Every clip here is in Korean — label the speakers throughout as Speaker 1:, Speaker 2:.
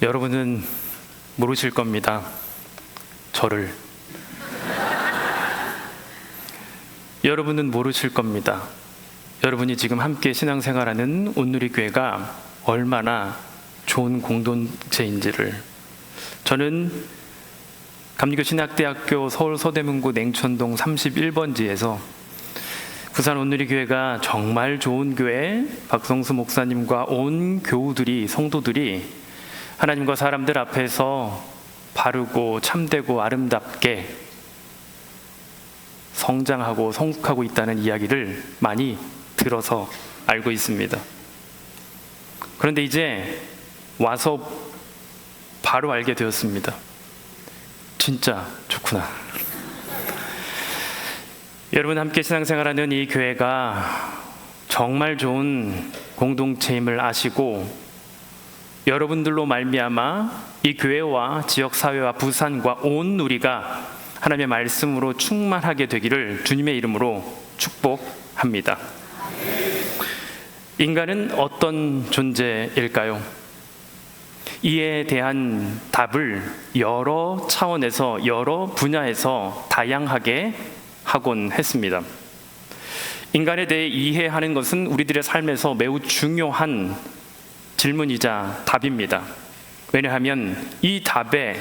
Speaker 1: 여러분은 모르실 겁니다. 저를. 여러분은 모르실 겁니다. 여러분이 지금 함께 신앙생활하는 온누리교회가 얼마나 좋은 공동체인지를. 저는 감리교신학대학교 서울 서대문구 냉천동 31번지에서 부산 온누리교회가 정말 좋은 교회, 박성수 목사님과 온 교우들이, 성도들이 하나님과 사람들 앞에서 바르고 참되고 아름답게 성장하고 성숙하고 있다는 이야기를 많이 들어서 알고 있습니다. 그런데 이제 와서 바로 알게 되었습니다. 진짜 좋구나. 여러분 함께 신앙생활하는 이 교회가 정말 좋은 공동체임을 아시고 여러분들로 말미암아 이 교회와 지역사회와 부산과 온 누리가 하나님의 말씀으로 충만하게 되기를 주님의 이름으로 축복합니다. 인간은 어떤 존재일까요? 이에 대한 답을 여러 차원에서 여러 분야에서 다양하게 하곤 했습니다. 인간에 대해 이해하는 것은 우리들의 삶에서 매우 중요한 질문이자 답입니다. 왜냐하면 이 답에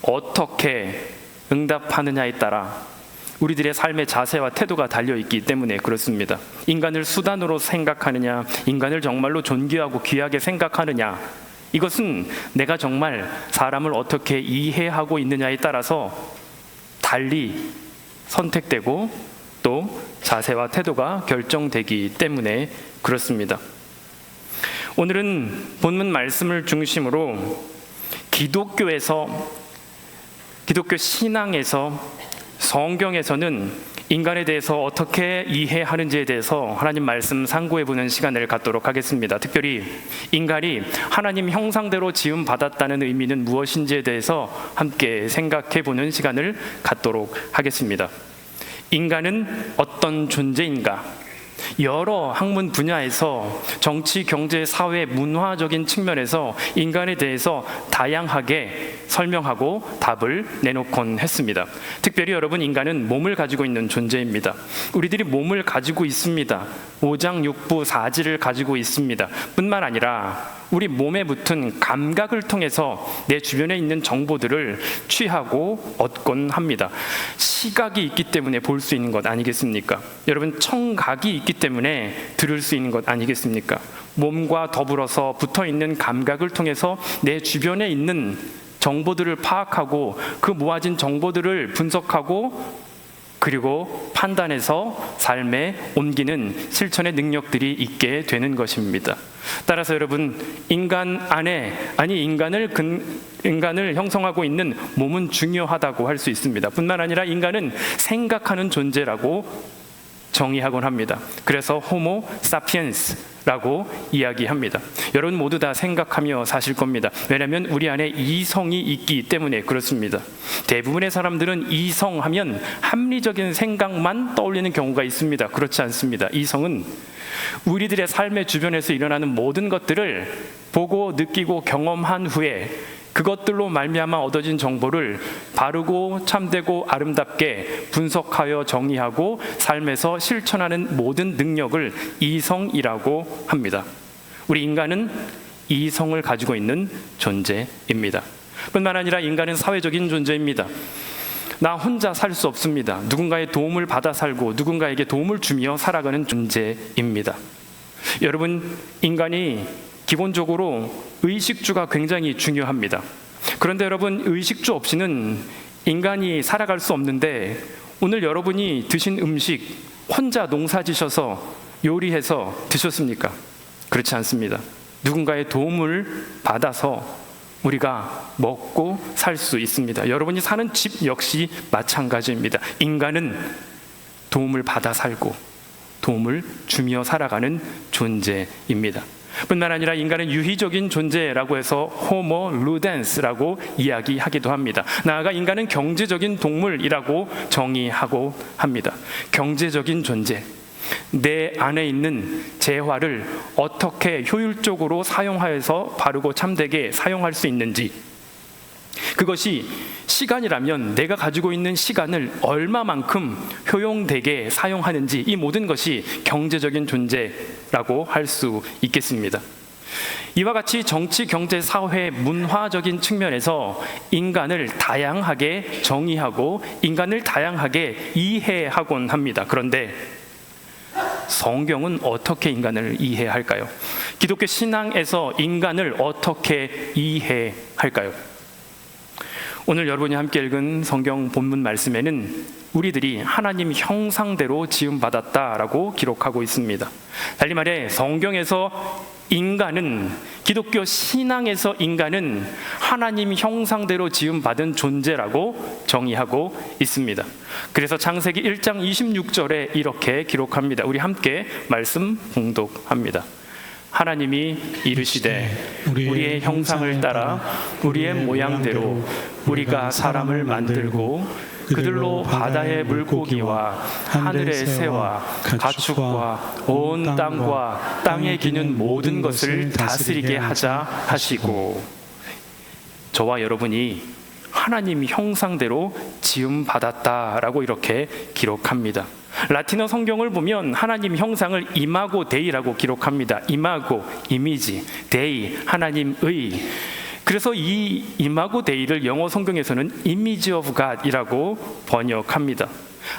Speaker 1: 어떻게 응답하느냐에 따라 우리들의 삶의 자세와 태도가 달려있기 때문에 그렇습니다. 인간을 수단으로 생각하느냐, 인간을 정말로 존귀하고 귀하게 생각하느냐, 이것은 내가 정말 사람을 어떻게 이해하고 있느냐에 따라서 달리 선택되고 또 자세와 태도가 결정되기 때문에 그렇습니다. 오늘은 본문 말씀을 중심으로 기독교 신앙에서, 성경에서는 인간에 대해서 어떻게 이해하는지에 대해서 하나님 말씀 상고해보는 시간을 갖도록 하겠습니다. 특별히 인간이 하나님 형상대로 지음받았다는 의미는 무엇인지에 대해서 함께 생각해보는 시간을 갖도록 하겠습니다. 인간은 어떤 존재인가? 여러 학문 분야에서 정치, 경제, 사회, 문화적인 측면에서 인간에 대해서 다양하게 설명하고 답을 내놓곤 했습니다. 특별히 여러분, 인간은 몸을 가지고 있는 존재입니다. 우리들이 몸을 가지고 있습니다. 오장육부 사지를 가지고 있습니다. 뿐만 아니라 우리 몸에 붙은 감각을 통해서 내 주변에 있는 정보들을 취하고 얻곤 합니다. 시각이 있기 때문에 볼 수 있는 것 아니겠습니까? 여러분, 청각이 있기 때문에 들을 수 있는 것 아니겠습니까? 몸과 더불어서 붙어있는 감각을 통해서 내 주변에 있는 정보들을 파악하고 그 모아진 정보들을 분석하고 그리고 판단해서 삶에 옮기는 실천의 능력들이 있게 되는 것입니다. 따라서 여러분, 인간을 형성하고 있는 몸은 중요하다고 할 수 있습니다. 뿐만 아니라 인간은 생각하는 존재라고 정의하곤 합니다. 그래서 호모 사피엔스라고 이야기합니다. 여러분 모두 다 생각하며 사실 겁니다. 왜냐하면 우리 안에 이성이 있기 때문에 그렇습니다. 대부분의 사람들은 이성하면 합리적인 생각만 떠올리는 경우가 있습니다. 그렇지 않습니다. 이성은 우리들의 삶의 주변에서 일어나는 모든 것들을 보고 느끼고 경험한 후에 그것들로 말미암아 얻어진 정보를 바르고 참되고 아름답게 분석하여 정의하고 삶에서 실천하는 모든 능력을 이성이라고 합니다. 우리 인간은 이성을 가지고 있는 존재입니다. 뿐만 아니라 인간은 사회적인 존재입니다. 나 혼자 살 수 없습니다. 누군가의 도움을 받아 살고 누군가에게 도움을 주며 살아가는 존재입니다. 여러분, 인간이 기본적으로 의식주가 굉장히 중요합니다. 그런데 여러분, 의식주 없이는 인간이 살아갈 수 없는데 오늘 여러분이 드신 음식 혼자 농사 지셔서 요리해서 드셨습니까? 그렇지 않습니다. 누군가의 도움을 받아서 우리가 먹고 살 수 있습니다. 여러분이 사는 집 역시 마찬가지입니다. 인간은 도움을 받아 살고 도움을 주며 살아가는 존재입니다. 뿐만 아니라 인간은 유희적인 존재라고 해서 호모 루덴스라고 이야기하기도 합니다. 나아가 인간은 경제적인 동물이라고 정의하고 합니다. 경제적인 존재. 내 안에 있는 재화를 어떻게 효율적으로 사용하여서 바르고 참되게 사용할 수 있는지, 그것이 시간이라면 내가 가지고 있는 시간을 얼마만큼 효용되게 사용하는지, 이 모든 것이 경제적인 존재라고 할 수 있겠습니다. 이와 같이 정치, 경제, 사회, 문화적인 측면에서 인간을 다양하게 정의하고 인간을 다양하게 이해하곤 합니다. 그런데 성경은 어떻게 인간을 이해할까요? 기독교 신앙에서 인간을 어떻게 이해할까요? 오늘 여러분이 함께 읽은 성경 본문 말씀에는 우리들이 하나님 형상대로 지음받았다라고 기록하고 있습니다. 달리 말해 성경에서 인간은, 기독교 신앙에서 인간은 하나님 형상대로 지음받은 존재라고 정의하고 있습니다. 그래서 창세기 1장 26절에 이렇게 기록합니다. 우리 함께 말씀 봉독합니다. 하나님이 이르시되 우리의 형상을 따라 우리의 모양대로 우리가 사람을 만들고 그들로 바다의 물고기와 하늘의 새와 가축과 온 땅과 땅에 기는 모든 것을 다스리게 하자 하시고. 저와 여러분이 하나님 형상대로 지음받았다라고 이렇게 기록합니다. 라틴어 성경을 보면 하나님 형상을 이마고 데이라고 기록합니다. 이마고, 이미지, 데이, 하나님의. 그래서 이 이마고 데이를 영어 성경에서는 Image of God이라고 번역합니다.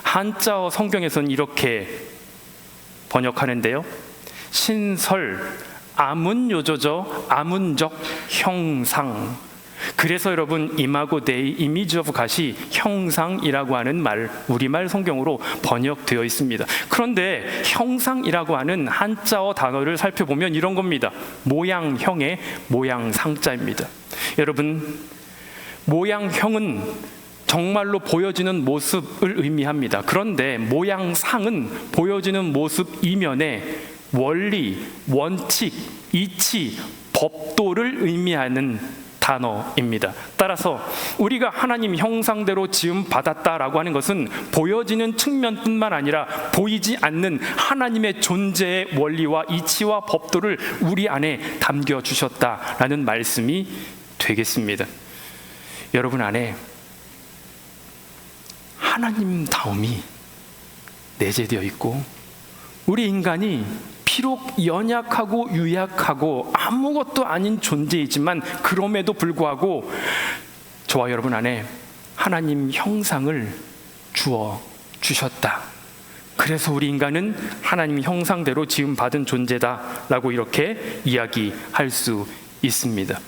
Speaker 1: 한자어 성경에서는 이렇게 번역하는데요. 신설, 아문요조저, 아문적 형상. 그래서 여러분, 이마고 데이, 이미지 오브 갓이 형상이라고 하는 말, 우리말 성경으로 번역되어 있습니다. 그런데 형상이라고 하는 한자어 단어를 살펴보면 이런 겁니다. 모양형의 모양상자입니다. 여러분, 모양형은 정말로 보여지는 모습을 의미합니다. 그런데 모양상은 보여지는 모습 이면에 원리, 원칙, 이치, 법도를 의미하는 단어입니다. 따라서 우리가 하나님 형상대로 지음받았다라고 하는 것은 보여지는 측면뿐만 아니라 보이지 않는 하나님의 존재의 원리와 이치와 법도를 우리 안에 담겨주셨다라는 말씀이 되겠습니다. 여러분 안에 하나님다움이 내재되어 있고, 우리 인간이 비록 연약하고 유약하고 아무것도 아닌 존재이지만 그럼에도 불구하고 저와 여러분 안에 하나님 형상을 주어 주셨다. 그래서 우리 인간은 하나님 형상대로 지음받은 존재다라고 이렇게 이야기할 수 있습니다.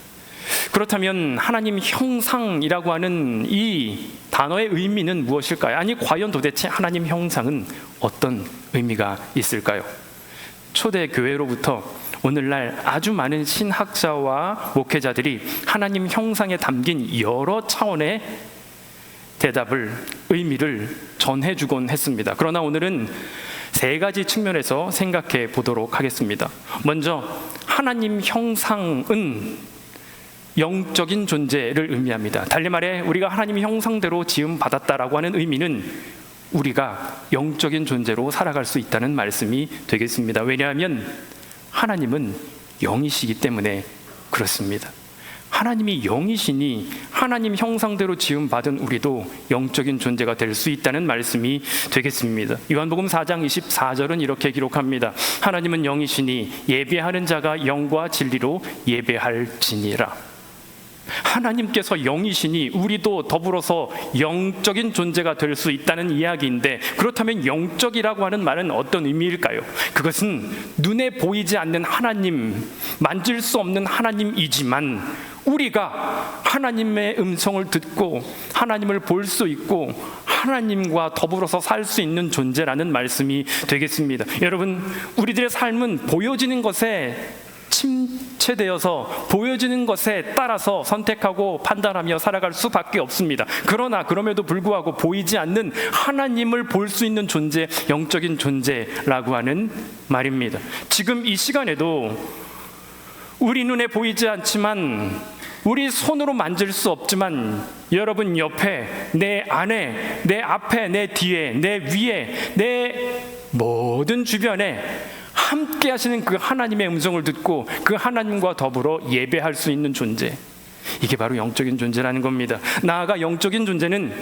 Speaker 1: 그렇다면 하나님 형상이라고 하는 이 단어의 의미는 무엇일까요? 아니, 과연 도대체 하나님 형상은 어떤 의미가 있을까요? 초대 교회로부터 오늘날 아주 많은 신학자와 목회자들이 하나님 형상에 담긴 여러 차원의 대답을, 의미를 전해주곤 했습니다. 그러나 오늘은 세 가지 측면에서 생각해 보도록 하겠습니다. 먼저, 하나님 형상은 영적인 존재를 의미합니다. 달리 말해 우리가 하나님 형상대로 지음받았다라고 하는 의미는 우리가 영적인 존재로 살아갈 수 있다는 말씀이 되겠습니다. 왜냐하면 하나님은 영이시기 때문에 그렇습니다. 하나님이 영이시니 하나님 형상대로 지음받은 우리도 영적인 존재가 될 수 있다는 말씀이 되겠습니다. 요한복음 4장 24절은 이렇게 기록합니다. 하나님은 영이시니 예배하는 자가 영과 진리로 예배할지니라. 하나님께서 영이시니 우리도 더불어서 영적인 존재가 될 수 있다는 이야기인데, 그렇다면 영적이라고 하는 말은 어떤 의미일까요? 그것은 눈에 보이지 않는 하나님, 만질 수 없는 하나님이지만 우리가 하나님의 음성을 듣고 하나님을 볼 수 있고 하나님과 더불어서 살 수 있는 존재라는 말씀이 되겠습니다. 여러분, 우리들의 삶은 보여지는 것에 침체되어서 보여지는 것에 따라서 선택하고 판단하며 살아갈 수밖에 없습니다. 그러나 그럼에도 불구하고 보이지 않는 하나님을 볼 수 있는 존재, 영적인 존재라고 하는 말입니다. 지금 이 시간에도 우리 눈에 보이지 않지만, 우리 손으로 만질 수 없지만 여러분 옆에, 내 안에, 내 앞에, 내 뒤에, 내 위에, 내 모든 주변에 함께 하시는 그 하나님의 음성을 듣고 그 하나님과 더불어 예배할 수 있는 존재, 이게 바로 영적인 존재라는 겁니다. 나아가 영적인 존재는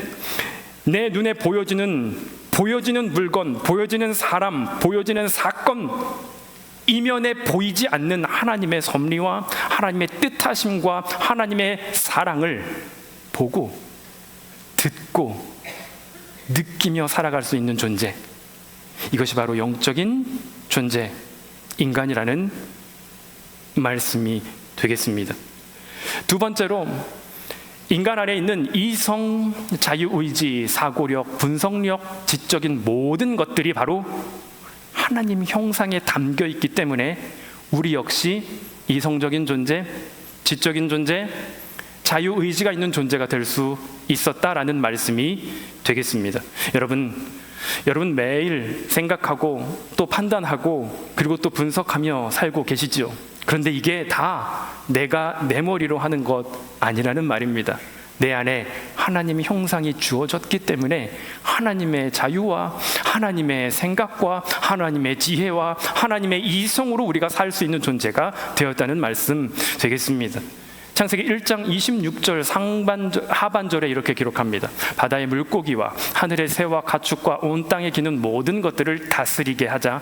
Speaker 1: 내 눈에 보여지는 물건, 보여지는 사람, 보여지는 사건 이면에 보이지 않는 하나님의 섭리와 하나님의 뜻하심과 하나님의 사랑을 보고 듣고 느끼며 살아갈 수 있는 존재, 이것이 바로 영적인 존재, 인간이라는 말씀이 되겠습니다. 두 번째로, 인간 안에 있는 이성, 자유의지, 사고력, 분석력, 지적인 모든 것들이 바로 하나님 형상에 담겨 있기 때문에 우리 역시 이성적인 존재, 지적인 존재, 자유의지가 있는 존재가 될 수 있었다라는 말씀이 되겠습니다. 여러분 매일 생각하고 또 판단하고 그리고 또 분석하며 살고 계시지요. 그런데 이게 다 내가 내 머리로 하는 것 아니라는 말입니다. 내 안에 하나님의 형상이 주어졌기 때문에 하나님의 자유와 하나님의 생각과 하나님의 지혜와 하나님의 이성으로 우리가 살 수 있는 존재가 되었다는 말씀 되겠습니다. 창세기 1장 26절 하반절에 이렇게 기록합니다. 바다의 물고기와 하늘의 새와 가축과 온 땅에 기는 모든 것들을 다스리게 하자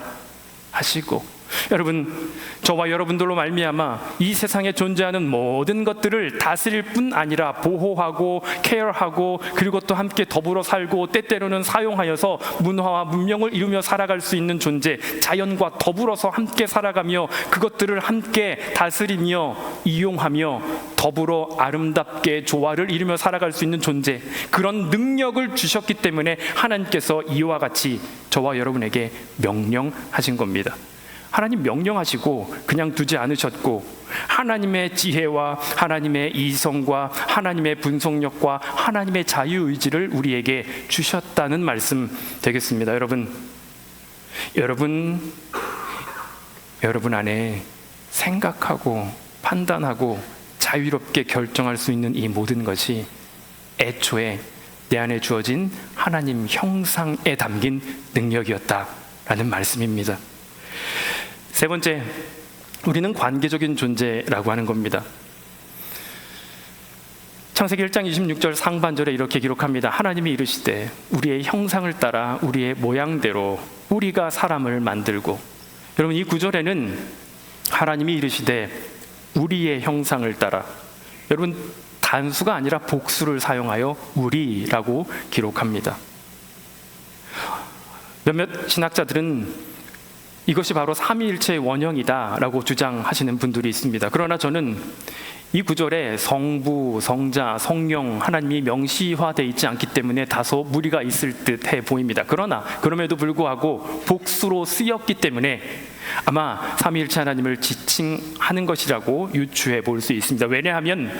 Speaker 1: 하시고, 여러분, 저와 여러분들로 말미암아 이 세상에 존재하는 모든 것들을 다스릴 뿐 아니라 보호하고 케어하고 그리고 또 함께 더불어 살고 때때로는 사용하여서 문화와 문명을 이루며 살아갈 수 있는 존재, 자연과 더불어서 함께 살아가며 그것들을 함께 다스리며 이용하며 더불어 아름답게 조화를 이루며 살아갈 수 있는 존재, 그런 능력을 주셨기 때문에 하나님께서 이와 같이 저와 여러분에게 명령하신 겁니다. 하나님 명령하시고 그냥 두지 않으셨고, 하나님의 지혜와 하나님의 이성과 하나님의 분석력과 하나님의 자유의지를 우리에게 주셨다는 말씀 되겠습니다. 여러분 안에 생각하고 판단하고 자유롭게 결정할 수 있는 이 모든 것이 애초에 내 안에 주어진 하나님 형상에 담긴 능력이었다라는 말씀입니다. 세 번째, 우리는 관계적인 존재라고 하는 겁니다. 창세기 1장 26절 상반절에 이렇게 기록합니다. 하나님이 이르시되 우리의 형상을 따라 우리의 모양대로 우리가 사람을 만들고, 여러분, 이 구절에는 하나님이 이르시되 우리의 형상을 따라, 여러분, 단수가 아니라 복수를 사용하여 우리라고 기록합니다. 몇몇 신학자들은 이것이 바로 삼위일체의 원형이다라고 주장하시는 분들이 있습니다. 그러나 저는 이 구절에 성부, 성자, 성령, 하나님이 명시화되어 있지 않기 때문에 다소 무리가 있을 듯해 보입니다. 그러나 그럼에도 불구하고 복수로 쓰였기 때문에 아마 삼위일체 하나님을 지칭하는 것이라고 유추해 볼 수 있습니다. 왜냐하면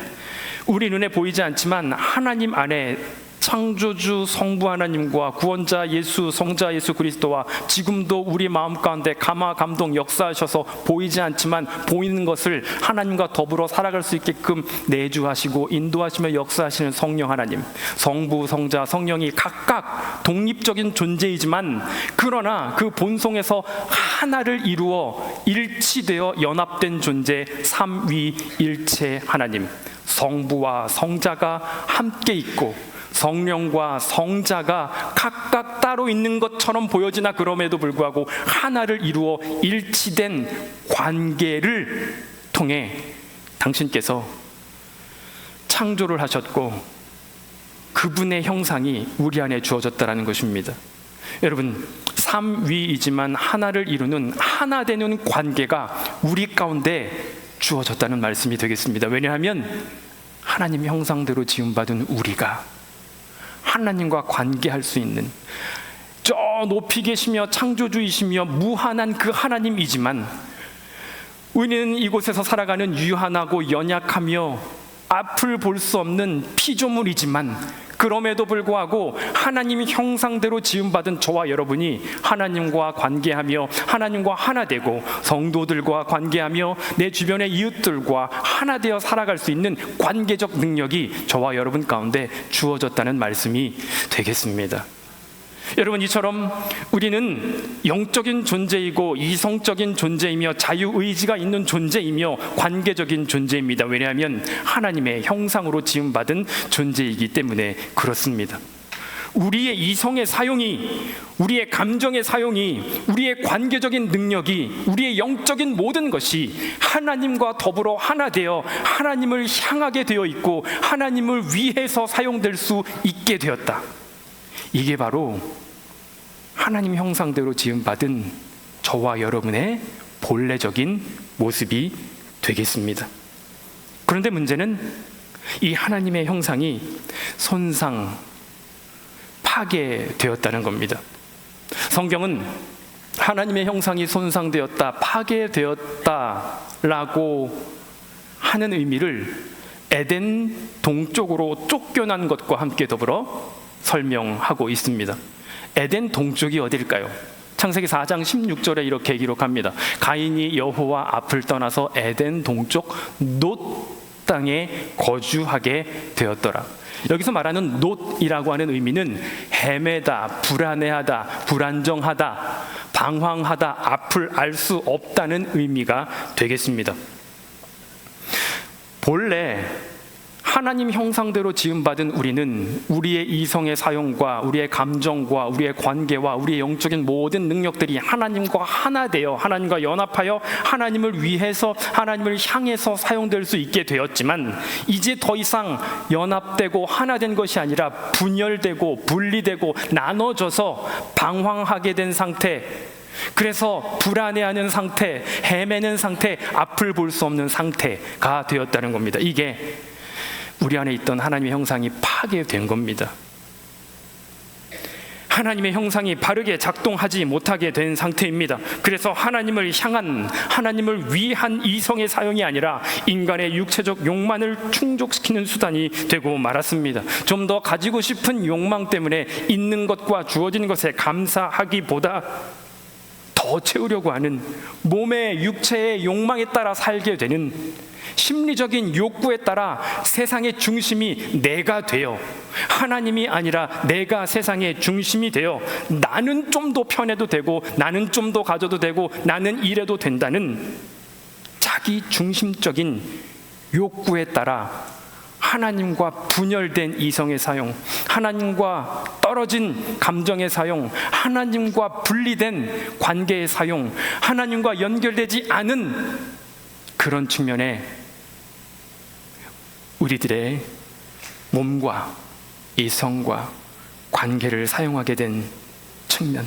Speaker 1: 우리 눈에 보이지 않지만 하나님 안에 창조주 성부 하나님과 구원자 예수, 성자 예수 그리스도와 지금도 우리 마음 가운데 감화 감동 역사하셔서 보이지 않지만 보이는 것을 하나님과 더불어 살아갈 수 있게끔 내주하시고 인도하시며 역사하시는 성령 하나님, 성부, 성자, 성령이 각각 독립적인 존재이지만 그러나 그 본성에서 하나를 이루어 일치되어 연합된 존재, 삼위일체 하나님, 성부와 성자가 함께 있고 성령과 성자가 각각 따로 있는 것처럼 보여지나 그럼에도 불구하고 하나를 이루어 일치된 관계를 통해 당신께서 창조를 하셨고 그분의 형상이 우리 안에 주어졌다는 것입니다. 여러분, 삼위이지만 하나를 이루는 하나 되는 관계가 우리 가운데 주어졌다는 말씀이 되겠습니다. 왜냐하면 하나님 형상대로 지음받은 우리가 하나님과 관계할 수 있는, 저 높이 계시며 창조주이시며 무한한 그 하나님이지만 우리는 이곳에서 살아가는 유한하고 연약하며 앞을 볼 수 없는 피조물이지만 그럼에도 불구하고 하나님 형상대로 지음받은 저와 여러분이 하나님과 관계하며 하나님과 하나 되고 성도들과 관계하며 내 주변의 이웃들과 하나 되어 살아갈 수 있는 관계적 능력이 저와 여러분 가운데 주어졌다는 말씀이 되겠습니다. 여러분, 이처럼 우리는 영적인 존재이고 이성적인 존재이며 자유의지가 있는 존재이며 관계적인 존재입니다. 왜냐하면 하나님의 형상으로 지음받은 존재이기 때문에 그렇습니다. 우리의 이성의 사용이, 우리의 감정의 사용이, 우리의 관계적인 능력이, 우리의 영적인 모든 것이 하나님과 더불어 하나 되어 하나님을 향하게 되어 있고 하나님을 위해서 사용될 수 있게 되었다. 이게 바로 하나님 형상대로 지음받은 저와 여러분의 본래적인 모습이 되겠습니다. 그런데 문제는 이 하나님의 형상이 손상, 파괴되었다는 겁니다. 성경은 하나님의 형상이 손상되었다, 파괴되었다라고 하는 의미를 에덴 동쪽으로 쫓겨난 것과 함께 더불어 설명하고 있습니다. 에덴 동쪽이 어딜까요? 창세기 4장 16절에 이렇게 기록합니다. 가인이 여호와 앞을 떠나서 에덴 동쪽 놋 땅에 거주하게 되었더라. 여기서 말하는 놋이라고 하는 의미는 헤매다, 불안해하다, 불안정하다, 방황하다, 앞을 알 수 없다는 의미가 되겠습니다. 본래 하나님 형상대로 지음받은 우리는 우리의 이성의 사용과 우리의 감정과 우리의 관계와 우리의 영적인 모든 능력들이 하나님과 하나 되어 하나님과 연합하여 하나님을 위해서 하나님을 향해서 사용될 수 있게 되었지만 이제 더 이상 연합되고 하나 된 것이 아니라 분열되고 분리되고 나눠져서 방황하게 된 상태, 그래서 불안해하는 상태, 헤매는 상태, 앞을 볼 수 없는 상태가 되었다는 겁니다. 이게 우리 안에 있던 하나님의 형상이 파괴된 겁니다. 하나님의 형상이 바르게 작동하지 못하게 된 상태입니다. 그래서 하나님을 향한, 하나님을 위한 이성의 사용이 아니라 인간의 육체적 욕망을 충족시키는 수단이 되고 말았습니다. 좀 더 가지고 싶은 욕망 때문에 있는 것과 주어진 것에 감사하기보다 더 채우려고 하는 몸의 육체의 욕망에 따라 살게 되는 심리적인 욕구에 따라 세상의 중심이 내가 되어 하나님이 아니라 내가 세상의 중심이 되어 나는 좀 더 편해도 되고 나는 좀 더 가져도 되고 나는 이래도 된다는 자기 중심적인 욕구에 따라 하나님과 분열된 이성의 사용, 하나님과 떨어진 감정의 사용, 하나님과 분리된 관계의 사용, 하나님과 연결되지 않은 그런 측면에 우리들의 몸과 이성과 관계를 사용하게 된 측면,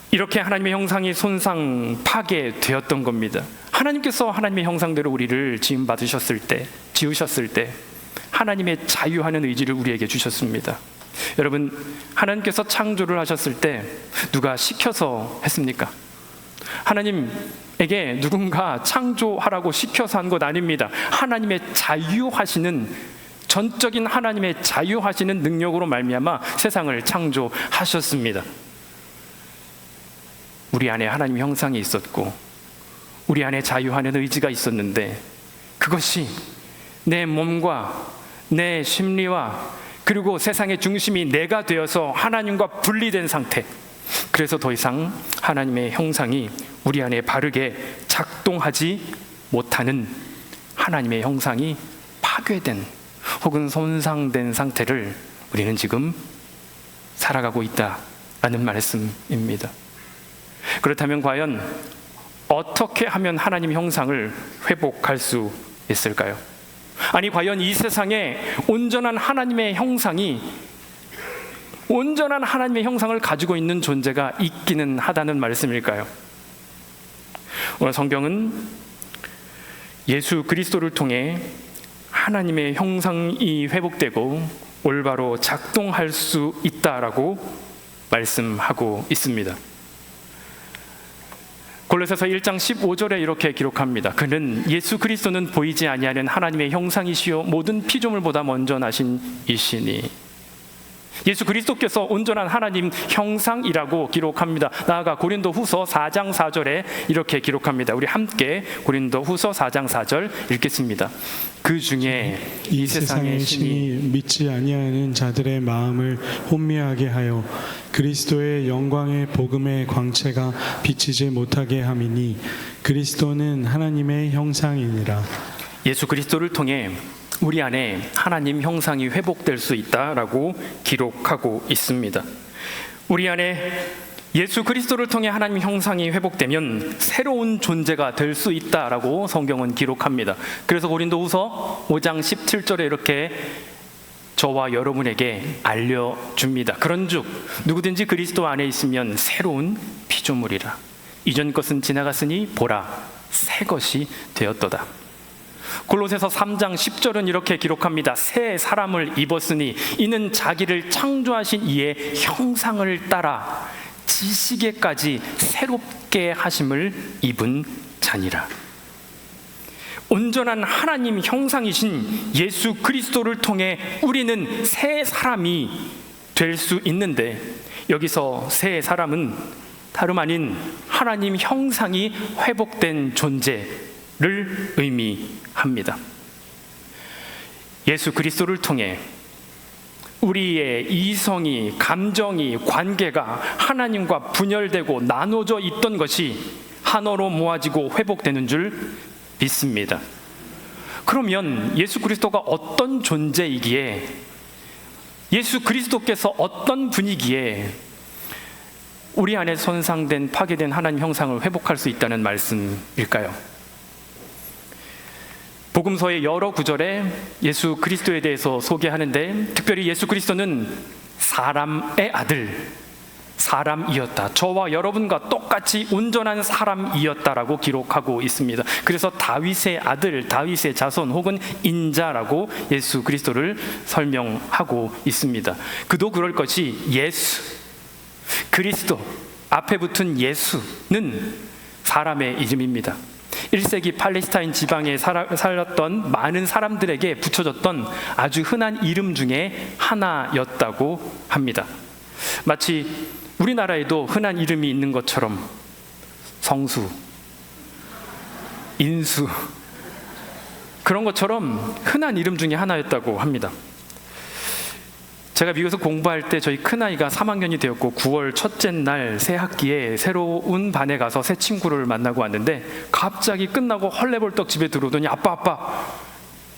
Speaker 1: 이렇게 하나님의 형상이 손상, 파괴되었던 겁니다. 하나님께서 하나님의 형상대로 우리를 지으셨을 때 하나님의 자유하는 의지를 우리에게 주셨습니다. 여러분, 하나님께서 창조를 하셨을 때 누가 시켜서 했습니까? 하나님에게 누군가 창조하라고 시켜서 한 것 아닙니다. 하나님의 자유하시는, 전적인 하나님의 자유하시는 능력으로 말미암아 세상을 창조하셨습니다. 우리 안에 하나님 형상이 있었고 우리 안에 자유하는 의지가 있었는데 그것이 내 몸과 내 심리와 그리고 세상의 중심이 내가 되어서 하나님과 분리된 상태, 그래서 더 이상 하나님의 형상이 우리 안에 바르게 작동하지 못하는 하나님의 형상이 파괴된 혹은 손상된 상태를 우리는 지금 살아가고 있다라는 말씀입니다. 그렇다면 과연 어떻게 하면 하나님 형상을 회복할 수 있을까요? 아니, 과연 이 세상에 온전한 하나님의 형상을 가지고 있는 존재가 있기는 하다는 말씀일까요? 오늘 성경은 예수 그리스도를 통해 하나님의 형상이 회복되고 올바로 작동할 수 있다라고 말씀하고 있습니다. 골로새서 1장 15절에 이렇게 기록합니다. 그는 예수 그리스도는 보이지 아니하는 하나님의 형상이시요 모든 피조물보다 먼저 나신 이시니. 예수 그리스도께서 온전한 하나님 형상이라고 기록합니다. 나아가 고린도후서 4장 4절에 이렇게 기록합니다. 우리 함께 고린도후서 4장 4절 읽겠습니다. 그 중에 이 세상의
Speaker 2: 신이 믿지 아니하는 자들의 마음을 혼미하게 하여 그리스도의 영광의 복음의 광채가 비치지 못하게 함이니 그리스도는 하나님의 형상이니라.
Speaker 1: 예수 그리스도를 통해 우리 안에 하나님 형상이 회복될 수 있다라고 기록하고 있습니다. 우리 안에 예수 그리스도를 통해 하나님 형상이 회복되면 새로운 존재가 될 수 있다라고 성경은 기록합니다. 그래서 고린도후서 5장 17절에 이렇게 저와 여러분에게 알려줍니다. 그런즉 누구든지 그리스도 안에 있으면 새로운 피조물이라. 이전 것은 지나갔으니 보라 새 것이 되었도다. 골로새서 3장 10절은 이렇게 기록합니다. 새 사람을 입었으니 이는 자기를 창조하신 이의 형상을 따라 지식에까지 새롭게 하심을 입은 자니라. 온전한 하나님 형상이신 예수 그리스도를 통해 우리는 새 사람이 될 수 있는데, 여기서 새 사람은 다름 아닌 하나님 형상이 회복된 존재를 의미합니다. 예수 그리스도를 통해 우리의 이성이, 감정이, 관계가 하나님과 분열되고 나눠져 있던 것이 하나로 모아지고 회복되는 줄 믿습니다. 그러면 예수 그리스도가 어떤 존재이기에, 예수 그리스도께서 어떤 분이기에 우리 안에 손상된, 파괴된 하나님 형상을 회복할 수 있다는 말씀일까요? 복음서의 여러 구절에 예수 그리스도에 대해서 소개하는데, 특별히 예수 그리스도는 사람의 아들, 사람이었다. 저와 여러분과 똑같이 온전한 사람이었다라고 기록하고 있습니다. 그래서 다윗의 아들, 다윗의 자손 혹은 인자라고 예수 그리스도를 설명하고 있습니다. 그도 그럴 것이 예수, 그리스도 앞에 붙은 예수는 사람의 이름입니다. 1세기 팔레스타인 지방에 살았던 많은 사람들에게 붙여졌던 아주 흔한 이름 중에 하나였다고 합니다. 마치 우리나라에도 흔한 이름이 있는 것처럼 성수, 인수, 그런 것처럼 흔한 이름 중에 하나였다고 합니다. 제가 미국에서 공부할 때 저희 큰아이가 3학년이 되었고 9월 첫째 날 새 학기에 새로운 반에 가서 새 친구를 만나고 왔는데, 갑자기 끝나고 헐레벌떡 집에 들어오더니 아빠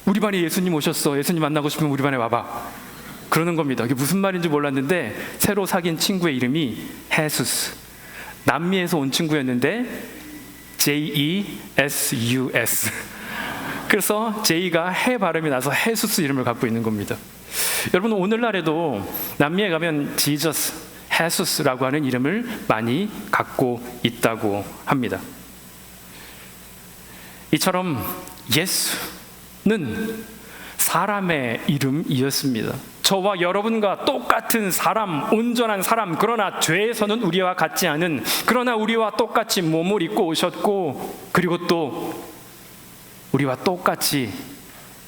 Speaker 1: 우리 반에 예수님 오셨어. 예수님 만나고 싶으면 우리 반에 와봐. 그러는 겁니다. 이게 무슨 말인지 몰랐는데 새로 사귄 친구의 이름이 헤수스, 남미에서 온 친구였는데 J-E-S-U-S, 그래서 J가 해 발음이 나서 헤수스 이름을 갖고 있는 겁니다. 여러분, 오늘날에도 남미에 가면 지저스, 헤수스라고 하는 이름을 많이 갖고 있다고 합니다. 이처럼 예수는 사람의 이름이었습니다. 저와 여러분과 똑같은 사람, 온전한 사람, 그러나 죄에서는 우리와 같지 않은, 그러나 우리와 똑같이 몸을 입고 오셨고, 그리고 또 우리와 똑같이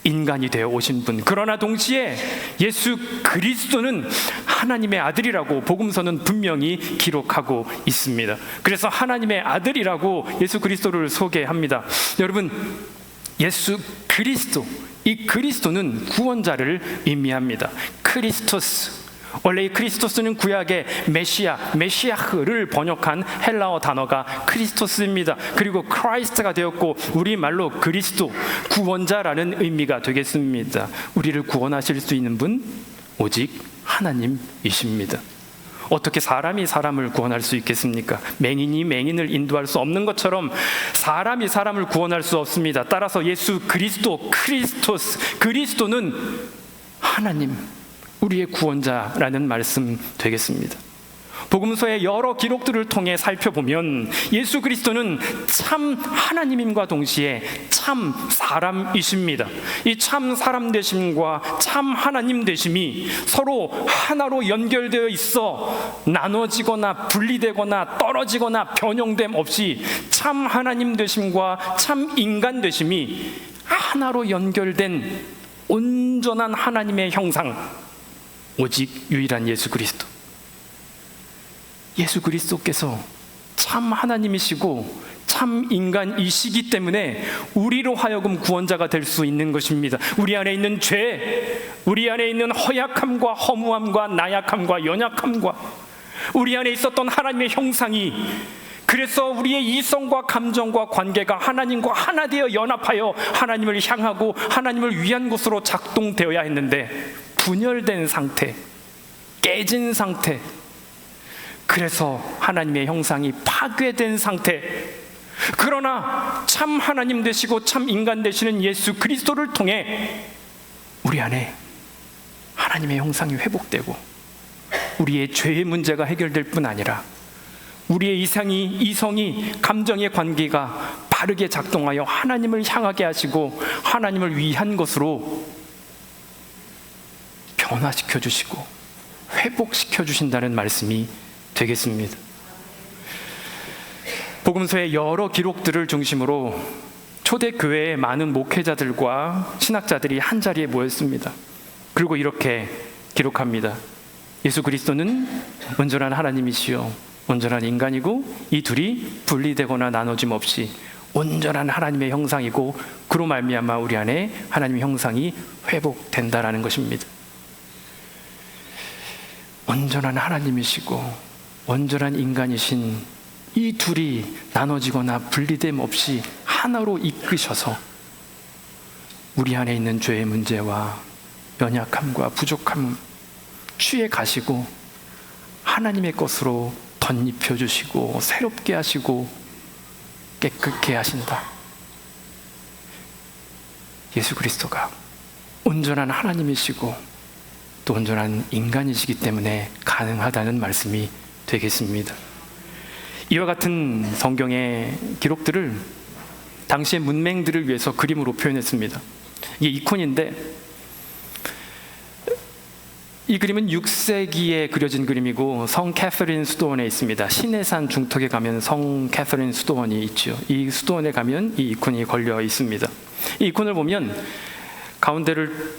Speaker 1: 인간이 되어 오신 분, 그러나 동시에 예수 그리스도는 하나님의 아들이라고 복음서는 분명히 기록하고 있습니다. 그래서 하나님의 아들이라고 예수 그리스도를 소개합니다. 여러분, 예수 그리스도, 이 그리스도는 구원자를 의미합니다. 크리스토스, 원래 이 크리스토스는 구약의 메시아흐를 번역한 헬라어 단어가 크리스토스입니다. 그리고 크라이스트가 되었고 우리말로 그리스도, 구원자라는 의미가 되겠습니다. 우리를 구원하실 수 있는 분 오직 하나님이십니다. 어떻게 사람이 사람을 구원할 수 있겠습니까? 맹인이 맹인을 인도할 수 없는 것처럼 사람이 사람을 구원할 수 없습니다. 따라서 예수 그리스도, 크리스토스, 그리스도는 하나님, 우리의 구원자라는 말씀 되겠습니다. 복음서의 여러 기록들을 통해 살펴보면 예수 그리스도는 참 하나님임과 동시에 참 사람이십니다. 이 참 사람 되심과 참 하나님 되심이 서로 하나로 연결되어 있어 나눠지거나 분리되거나 떨어지거나 변형됨 없이 참 하나님 되심과 참 인간 되심이 하나로 연결된 온전한 하나님의 형상, 오직 유일한 예수 그리스도. 예수 그리스도께서 참 하나님이시고 참 인간이시기 때문에 우리로 하여금 구원자가 될 수 있는 것입니다. 우리 안에 있는 죄, 우리 안에 있는 허약함과 허무함과 나약함과 연약함과 우리 안에 있었던 하나님의 형상이, 그래서 우리의 이성과 감정과 관계가 하나님과 하나 되어 연합하여 하나님을 향하고 하나님을 위한 곳으로 작동되어야 했는데 분열된 상태, 깨진 상태, 그래서 하나님의 형상이 파괴된 상태. 그러나 참 하나님 되시고 참 인간 되시는 예수 그리스도를 통해 우리 안에 하나님의 형상이 회복되고 우리의 죄의 문제가 해결될 뿐 아니라 우리의 이성이 감정의 관계가 바르게 작동하여 하나님을 향하게 하시고 하나님을 위한 것으로 변화시켜 주시고 회복시켜 주신다는 말씀이 되겠습니다. 복음서의 여러 기록들을 중심으로 초대교회의 많은 목회자들과 신학자들이 한자리에 모였습니다. 그리고 이렇게 기록합니다. 예수 그리스도는 온전한 하나님이시요 온전한 인간이고 이 둘이 분리되거나 나눠짐 없이 온전한 하나님의 형상이고 그로 말미암아 우리 안에 하나님의 형상이 회복된다라는 것입니다. 온전한 하나님이시고 온전한 인간이신 이 둘이 나눠지거나 분리됨 없이 하나로 이끄셔서 우리 안에 있는 죄의 문제와 연약함과 부족함 취해 가시고 하나님의 것으로 덧입혀 주시고 새롭게 하시고 깨끗게 하신다. 예수 그리스도가 온전한 하나님이시고 또 온전한 인간이시기 때문에 가능하다는 말씀이 되겠습니다. 이와 같은 성경의 기록들을 당시의 문맹들을 위해서 그림으로 표현했습니다. 이게 이콘인데 이 그림은 6세기에 그려진 그림이고 성 캐서린 수도원에 있습니다. 시내산 중턱에 가면 성 캐서린 수도원이 있죠. 이 수도원에 가면 이 이콘이 걸려 있습니다. 이 이콘을 보면 가운데를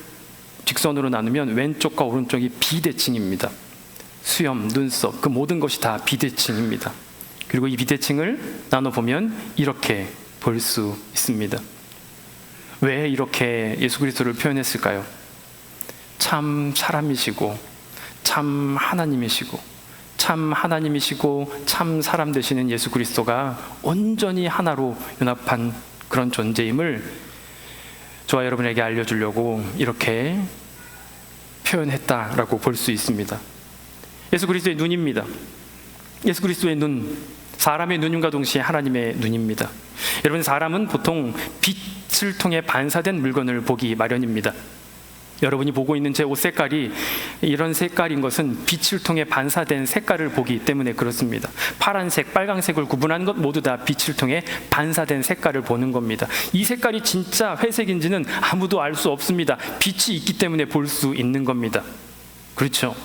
Speaker 1: 직선으로 나누면 왼쪽과 오른쪽이 비대칭입니다. 수염, 눈썹, 그 모든 것이 다 비대칭입니다. 그리고 이 비대칭을 나눠보면 이렇게 볼 수 있습니다. 왜 이렇게 예수 그리스도를 표현했을까요? 참 사람이시고 참 하나님이시고 참 사람 되시는 예수 그리스도가 온전히 하나로 연합한 그런 존재임을 저와 여러분에게 알려주려고 이렇게 표현했다라고 볼 수 있습니다. 예수 그리스도의 눈입니다. 예수 그리스도의 눈, 사람의 눈임과 동시에 하나님의 눈입니다. 여러분, 사람은 보통 빛을 통해 반사된 물건을 보기 마련입니다. 여러분이 보고 있는 제 옷 색깔이 이런 색깔인 것은 빛을 통해 반사된 색깔을 보기 때문에 그렇습니다. 파란색, 빨강색을 구분하는 것 모두 다 빛을 통해 반사된 색깔을 보는 겁니다. 이 색깔이 진짜 회색인지는 아무도 알 수 없습니다. 빛이 있기 때문에 볼 수 있는 겁니다. 그렇죠?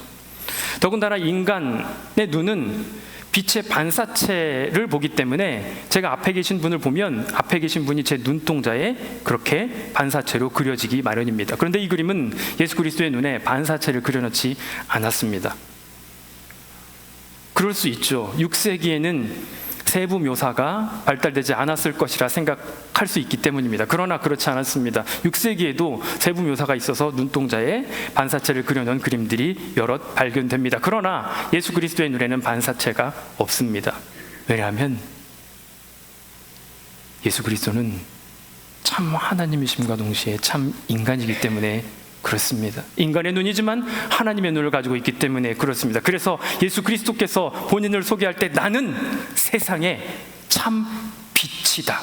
Speaker 1: 더군다나 인간의 눈은 빛의 반사체를 보기 때문에 제가 앞에 계신 분을 보면 앞에 계신 분이 제 눈동자에 그렇게 반사체로 그려지기 마련입니다. 그런데 이 그림은 예수 그리스도의 눈에 반사체를 그려놓지 않았습니다. 그럴 수 있죠. 6세기에는 세부 묘사가 발달되지 않았을 것이라 생각할 수 있기 때문입니다. 그러나 그렇지 않았습니다. 6세기에도 세부 묘사가 있어서 눈동자에 반사체를 그려놓은 그림들이 여럿 발견됩니다. 그러나 예수 그리스도의 눈에는 반사체가 없습니다. 왜냐하면 예수 그리스도는 참 하나님이심과 동시에 참 인간이기 때문에 그렇습니다. 인간의 눈이지만 하나님의 눈을 가지고 있기 때문에 그렇습니다. 그래서 예수 그리스도께서 본인을 소개할 때 나는 세상의 참 빛이다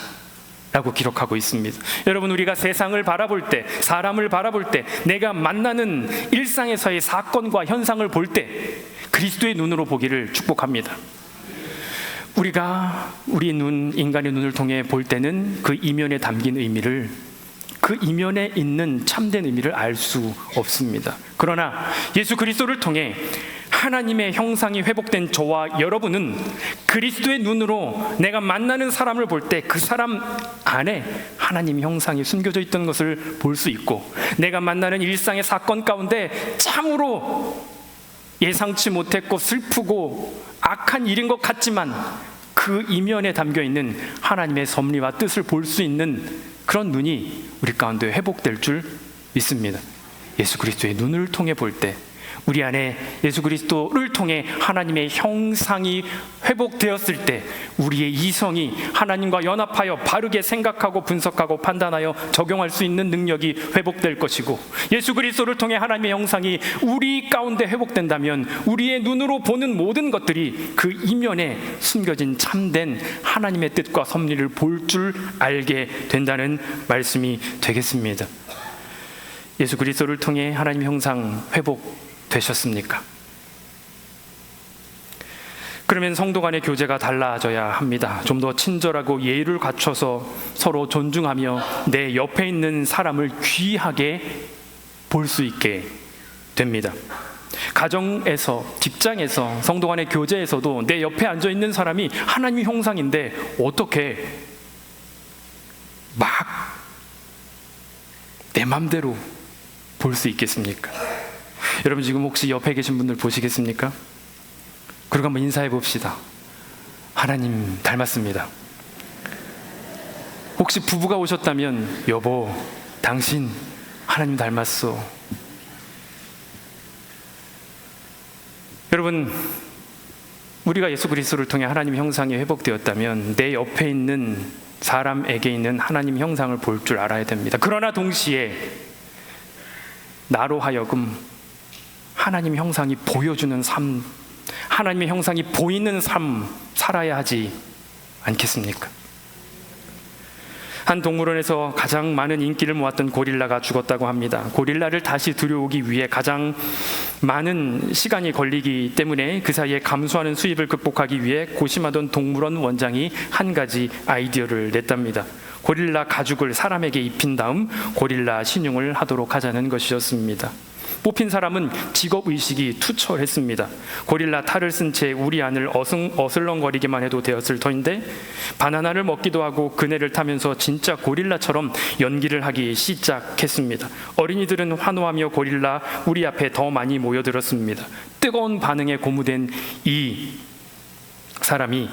Speaker 1: 라고 기록하고 있습니다. 여러분, 우리가 세상을 바라볼 때, 사람을 바라볼 때, 내가 만나는 일상에서의 사건과 현상을 볼 때 그리스도의 눈으로 보기를 축복합니다. 우리가 우리 눈, 인간의 눈을 통해 볼 때는 그 이면에 담긴 의미를, 그 이면에 있는 참된 의미를 알 수 없습니다. 그러나 예수 그리스도를 통해 하나님의 형상이 회복된 저와 여러분은 그리스도의 눈으로 내가 만나는 사람을 볼 때 그 사람 안에 하나님의 형상이 숨겨져 있던 것을 볼 수 있고, 내가 만나는 일상의 사건 가운데 참으로 예상치 못했고 슬프고 악한 일인 것 같지만 그 이면에 담겨 있는 하나님의 섭리와 뜻을 볼 수 있는 그런 눈이 우리 가운데 회복될 줄 믿습니다. 예수 그리스도의 눈을 통해 볼 때, 우리 안에 예수 그리스도를 통해 하나님의 형상이 회복되었을 때 우리의 이성이 하나님과 연합하여 바르게 생각하고 분석하고 판단하여 적용할 수 있는 능력이 회복될 것이고, 예수 그리스도를 통해 하나님의 형상이 우리 가운데 회복된다면 우리의 눈으로 보는 모든 것들이 그 이면에 숨겨진 참된 하나님의 뜻과 섭리를 볼 줄 알게 된다는 말씀이 되겠습니다. 예수 그리스도를 통해 하나님의 형상 회복되셨습니까? 그러면 성도 간의 교제가 달라져야 합니다. 좀 더 친절하고 예의를 갖춰서 서로 존중하며 내 옆에 있는 사람을 귀하게 볼 수 있게 됩니다. 가정에서, 직장에서, 성도 간의 교제에서도 내 옆에 앉아 있는 사람이 하나님의 형상인데 어떻게 막 내 맘대로 볼 수 있겠습니까? 여러분, 지금 혹시 옆에 계신 분들 보시겠습니까? 그리고 한번 인사해 봅시다. 하나님 닮았습니다. 혹시 부부가 오셨다면, 여보, 당신 하나님 닮았어. 여러분, 우리가 예수 그리스도를 통해 하나님 형상이 회복되었다면 내 옆에 있는 사람에게 있는 하나님 형상을 볼 줄 알아야 됩니다. 그러나 동시에 나로 하여금 하나님 형상이 보여주는 삶, 하나님의 형상이 보이는 삶 살아야 하지 않겠습니까? 한 동물원에서 가장 많은 인기를 모았던 고릴라가 죽었다고 합니다. 고릴라를 다시 들여오기 위해 가장 많은 시간이 걸리기 때문에 그 사이에 감소하는 수입을 극복하기 위해 고심하던 동물원 원장이 한 가지 아이디어를 냈답니다. 고릴라 가죽을 사람에게 입힌 다음 고릴라 신용을 하도록 하자는 것이었습니다. 뽑힌 사람은 직업의식이 투철했습니다. 고릴라 탈을 쓴 채 우리 안을 어슬렁거리기만 해도 되었을 터인데 바나나를 먹기도 하고 그네를 타면서 진짜 고릴라처럼 연기를 하기 시작했습니다. 어린이들은 환호하며 고릴라 우리 앞에 더 많이 모여들었습니다. 뜨거운 반응에 고무된 이 사람이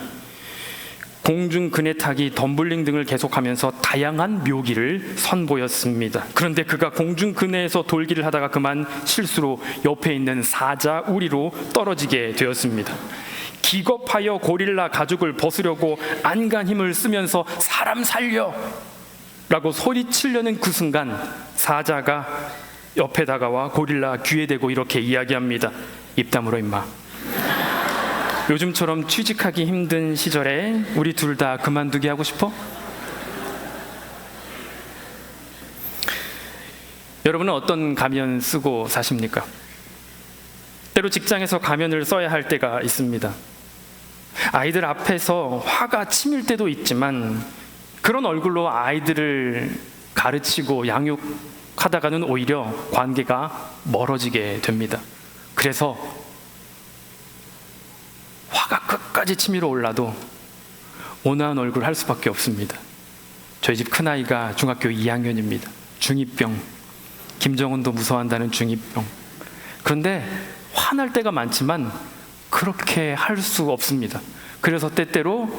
Speaker 1: 공중 그네 타기, 덤블링 등을 계속하면서 다양한 묘기를 선보였습니다. 그런데 그가 공중 그네에서 돌기를 하다가 그만 실수로 옆에 있는 사자 우리로 떨어지게 되었습니다. 기겁하여 고릴라 가죽을 벗으려고 안간 힘을 쓰면서 사람 살려! 라고 소리치려는 그 순간 사자가 옆에 다가와 고릴라 귀에 대고 이렇게 이야기합니다. 입 다물어 임마. 요즘처럼 취직하기 힘든 시절에 우리 둘 다 그만두게 하고 싶어? 여러분은 어떤 가면 쓰고 사십니까? 때로 직장에서 가면을 써야 할 때가 있습니다. 아이들 앞에서 화가 치밀 때도 있지만 그런 얼굴로 아이들을 가르치고 양육하다가는 오히려 관계가 멀어지게 됩니다. 그래서 화가 끝까지 치밀어 올라도 온화한 얼굴 할 수밖에 없습니다. 저희 집 큰아이가 중학교 2학년입니다. 중2병. 김정은도 무서워한다는 중2병. 그런데 화날 때가 많지만 그렇게 할 수 없습니다. 그래서 때때로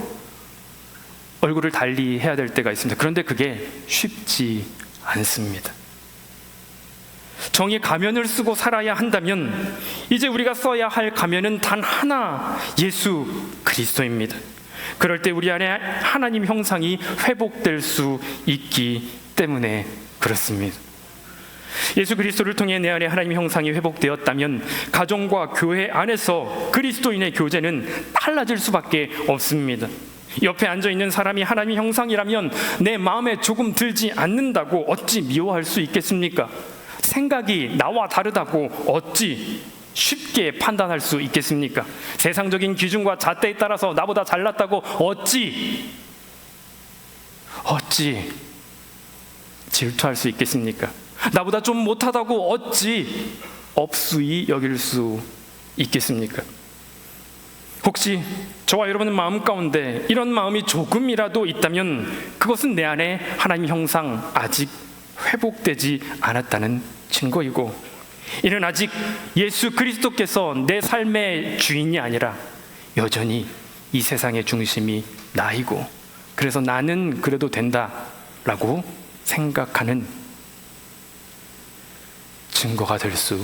Speaker 1: 얼굴을 달리 해야 될 때가 있습니다. 그런데 그게 쉽지 않습니다. 정의 가면을 쓰고 살아야 한다면 이제 우리가 써야 할 가면은 단 하나, 예수 그리스도입니다. 그럴 때 우리 안에 하나님 형상이 회복될 수 있기 때문에 그렇습니다. 예수 그리스도를 통해 내 안에 하나님 형상이 회복되었다면 가정과 교회 안에서 그리스도인의 교제는 달라질 수밖에 없습니다. 옆에 앉아있는 사람이 하나님 형상이라면 내 마음에 조금 들지 않는다고 어찌 미워할 수 있겠습니까? 생각이 나와 다르다고 어찌 쉽게 판단할 수 있겠습니까? 세상적인 기준과 잣대에 따라서 나보다 잘났다고 어찌 질투할 수 있겠습니까? 나보다 좀 못하다고 어찌 업수이 여길 수 있겠습니까? 혹시 저와 여러분의 마음 가운데 이런 마음이 조금이라도 있다면 그것은 내 안에 하나님 형상 아직 회복되지 않았다는 증거이고, 이는 아직 예수 그리스도께서 내 삶의 주인이 아니라 여전히 이 세상의 중심이 나이고, 그래서 나는 그래도 된다라고 생각하는 증거가 될 수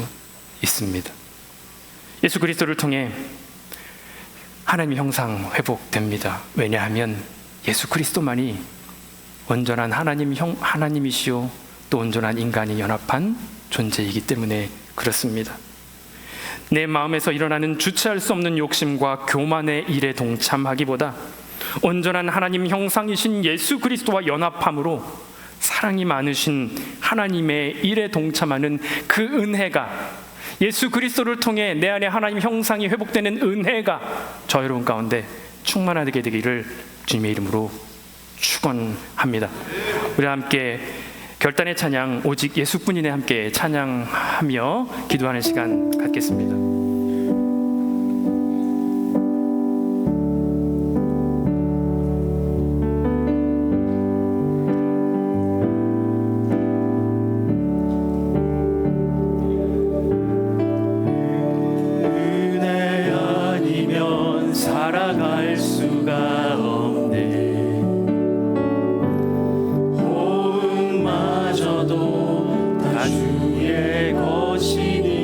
Speaker 1: 있습니다. 예수 그리스도를 통해 하나님의 형상 회복됩니다. 왜냐하면 예수 그리스도만이 온전한 하나님이시요 또 온전한 인간이 연합한 존재이기 때문에 그렇습니다. 내 마음에서 일어나는 주체할 수 없는 욕심과 교만의 일에 동참하기보다 온전한 하나님 형상이신 예수 그리스도와 연합함으로 사랑이 많으신 하나님의 일에 동참하는 그 은혜가, 예수 그리스도를 통해 내 안에 하나님 형상이 회복되는 은혜가 저 여러분 가운데 충만하게 되기를 주님의 이름으로 축원합니다. 우리 함께 결단의 찬양 오직 예수뿐이네 함께 찬양하며 기도하는 시간 갖겠습니다.
Speaker 3: 살아갈 수가 없네. 호흡마저도 다 주의 것이니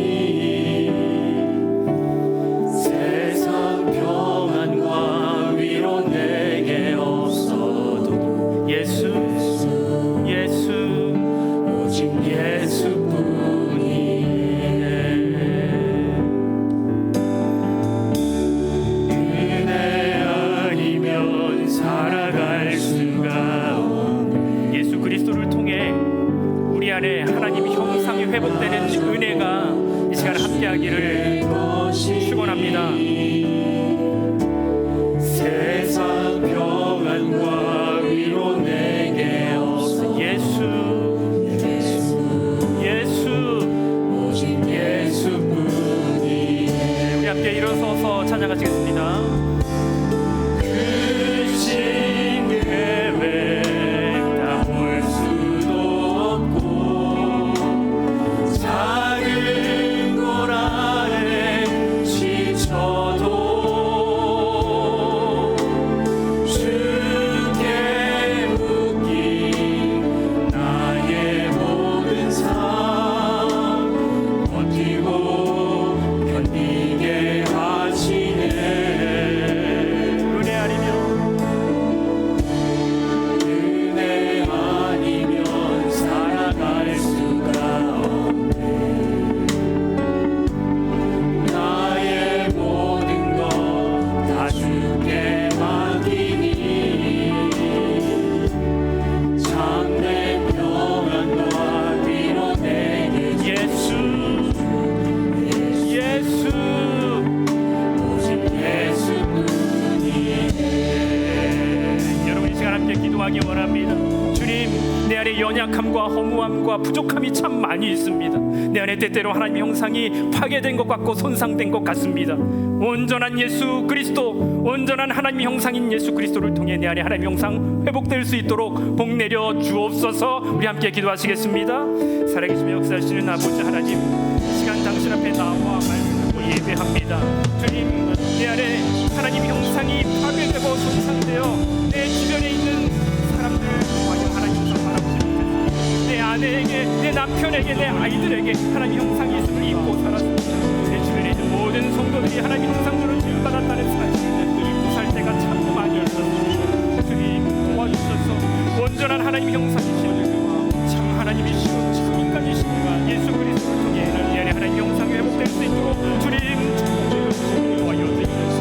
Speaker 3: 세상 평안과 위로 내게 없어도 예수 오직 예수뿐이네. 살아갈 수가 없네.
Speaker 1: 예수 그리스도를 통해 우리 안에 하나님의 형상이 회복되는 은혜가 이 시간 함께하기를 축원합니다.
Speaker 3: 세상 평안과 위로 내게 없어 예수 오직 예수뿐이네.
Speaker 1: 우리 함께 일어서서 찬양하시겠습니다. 연약함과 허무함과 부족함이 참 많이 있습니다. 내 안에 때때로 하나님의 형상이 파괴된 것 같고 손상된 것 같습니다. 온전한 예수 그리스도, 온전한 하나님의 형상인 예수 그리스도를 통해 내 안에 하나님의 형상 회복될 수 있도록 복 내려 주옵소서. 우리 함께 기도하시겠습니다. 살아계시며 역사하시는 아버지 하나님, 이 시간 당신 앞에 나와 말씀 듣고 예배합니다. 주님, 내 안에 하나님 형상이 파괴되고 손상되어 내 주변에 있는 사람들 과연 하나님 형상 바라보지 내 아내에게, 내 남편에게, 내 아이들에게 하나님 형상이 있음을 잊고 살았습니다. 내 주변에 있는 모든 성도들이 하나님 형상으로 지음받았다는 사실을 잊고 살 때가 참 많이 있었습니다. 주님 도와주셔서 온전한 하나님 형상이시고 참 하나님이시고 참 인간이시니까 예수 그리스도를 통해 내 안에 하나님 형상이 회복될 수 있도록 주님 도와주시고 여주시옵소서.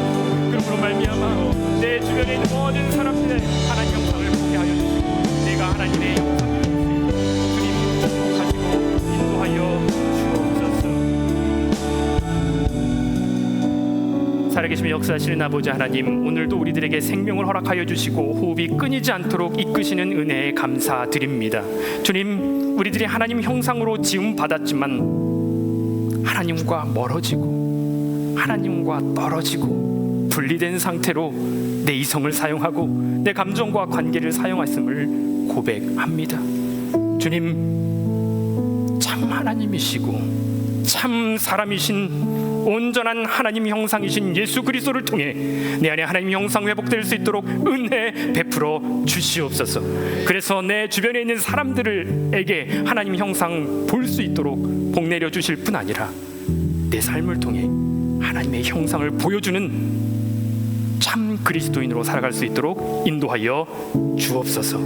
Speaker 1: 그러므로 말미암아 내 주변에 있는 모든 사람들의 하나님 형상을 보게 하여 주시고 내가 하나님의 형상을 살아계시며 역사하시는 아버지 하나님, 오늘도 우리들에게 생명을 허락하여 주시고 호흡이 끊이지 않도록 이끄시는 은혜에 감사드립니다. 주님, 우리들이 하나님 형상으로 지음 받았지만 하나님과 멀어지고 하나님과 떨어지고 분리된 상태로 내 이성을 사용하고 내 감정과 관계를 사용했음을 고백합니다. 주님, 참 하나님이시고 참 사람이신 온전한 하나님 형상이신 예수 그리스도를 통해 내 안에 하나님 형상 회복될 수 있도록 은혜 베풀어 주시옵소서. 그래서 내 주변에 있는 사람들에게 하나님 형상 볼 수 있도록 복 내려 주실 뿐 아니라 내 삶을 통해 하나님의 형상을 보여주는 참 그리스도인으로 살아갈 수 있도록 인도하여 주옵소서.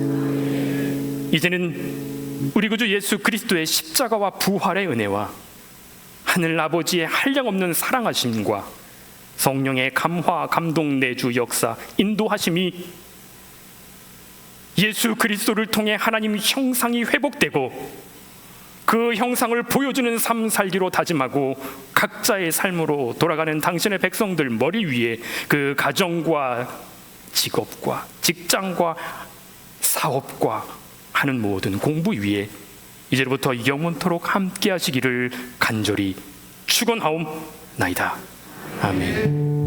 Speaker 1: 이제는 우리 구주 예수 그리스도의 십자가와 부활의 은혜와 하늘 아버지의 한량없는 사랑하심과 성령의 감화, 감동, 내주, 역사, 인도하심이 예수 그리스도를 통해 하나님 형상이 회복되고 그 형상을 보여주는 삶 살기로 다짐하고 각자의 삶으로 돌아가는 당신의 백성들 머리 위에 그 가정과 직업과 직장과 사업과 하는 모든 공부 위에 이제부터 영원토록 함께 하시기를 간절히 축원하옵나이다. 아멘.